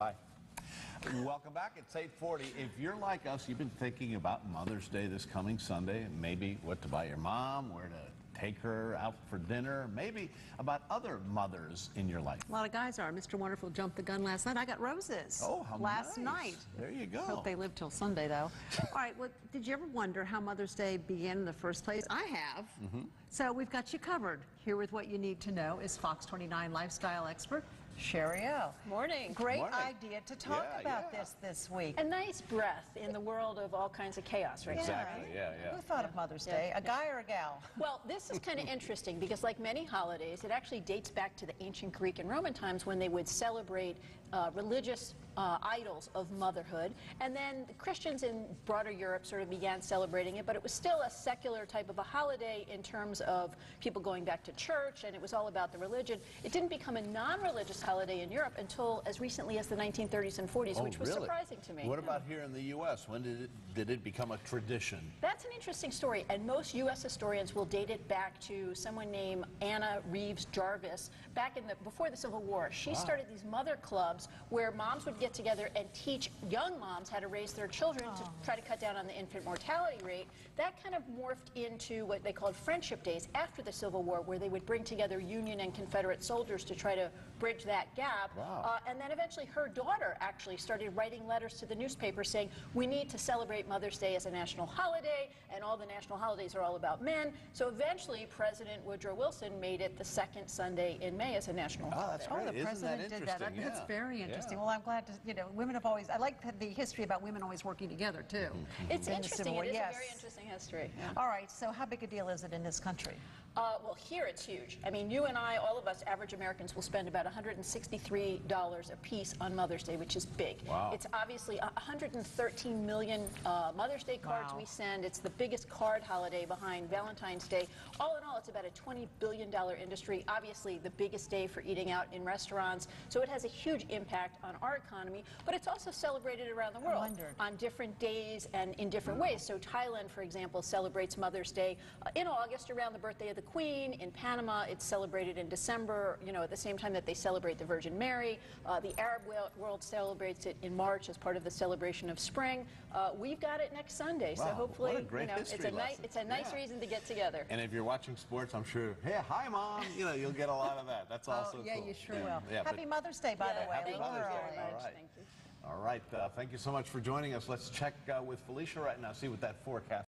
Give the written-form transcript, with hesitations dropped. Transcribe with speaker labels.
Speaker 1: Hi. Welcome back. It's 8:40. If you're like us, you've been thinking about Mother's Day this coming Sunday, and maybe what to buy your mom, where to take her out for dinner, maybe about other mothers in your life.
Speaker 2: A lot of guys are. Mr. Wonderful jumped the gun last night. I got roses.
Speaker 1: Oh, how
Speaker 2: last
Speaker 1: nice.
Speaker 2: night.
Speaker 1: There you go.
Speaker 2: Hope they live till Sunday, though. All right, well, did you ever wonder how Mother's Day began in the first place? I have. So we've got you covered. Here with what you need to know is Fox 29 lifestyle expert Shari.
Speaker 3: Morning.
Speaker 4: Great
Speaker 1: Morning.
Speaker 4: idea to talk about this week.
Speaker 3: A nice breath in the world of all kinds of chaos right now.
Speaker 1: Exactly, yeah.
Speaker 4: Who thought of Mother's Day? A guy or a gal?
Speaker 3: Well, this is kind of interesting because like many holidays, it actually dates back to the ancient Greek and Roman times when they would celebrate religious idols of motherhood. And then the Christians in broader Europe sort of began celebrating it, but it was still a secular type of a holiday in terms of people going back to church, and it was all about the religion. It didn't become a non-religious holiday in Europe until as recently as the 1930s and 40s, which was surprising to me.
Speaker 1: What about here in the U.S.? When did it become a tradition?
Speaker 3: That's an interesting story, and most U.S. historians will date it back to someone named Anna Reeves Jarvis back in before the Civil War. She started these mother clubs where moms would get together and teach young moms how to raise their children to try to cut down on the infant mortality rate. That kind of morphed into what they called friendship days after the Civil War, where they would bring together Union and Confederate soldiers to try to bridge that gap. And then eventually her daughter actually started writing letters to the newspaper saying, we need to celebrate Mother's Day as a national holiday, and all the national holidays are all about men. So eventually President Woodrow Wilson made it the second Sunday in May as a national holiday.
Speaker 1: That's great.
Speaker 4: The president did that.
Speaker 2: That's very interesting.
Speaker 4: Well, I'm glad to, women have always, I like the history about women always working together, too.
Speaker 3: It's interesting. It is
Speaker 4: Yes.
Speaker 3: a very interesting history.
Speaker 4: All right, so how big a deal is it in this country?
Speaker 3: Well, here it's huge. I mean, you and I, all of us average Americans, will spend about $163 a piece on Mother's Day, which is big.
Speaker 1: Wow.
Speaker 3: It's obviously 113 million Mother's Day cards we send. It's the biggest card holiday behind Valentine's Day. All in all, it's about a $20 billion industry. Obviously, the biggest day for eating out in restaurants. So it has a huge impact on our economy, but it's also celebrated around the world on different days and in different ways. So Thailand, for example, celebrates Mother's Day in August around the birthday of the Queen. In Panama, it's celebrated in December, at the same time that they celebrate the Virgin Mary. The Arab world celebrates it in March as part of the celebration of spring. We've got it next Sunday, so hopefully, it's a nice reason to get together.
Speaker 1: And if you're watching sports, I'm sure, hey, hi, Mom, you'll get a lot of that. That's also cool.
Speaker 4: Yeah, you sure will.
Speaker 1: Yeah,
Speaker 4: Happy Mother's Day, by the way.
Speaker 1: Happy Mother's Day.
Speaker 3: Very much.
Speaker 1: All right.
Speaker 3: Thank you.
Speaker 1: All right. Thank you so much for joining us. Let's check with Felicia right now, see what that forecast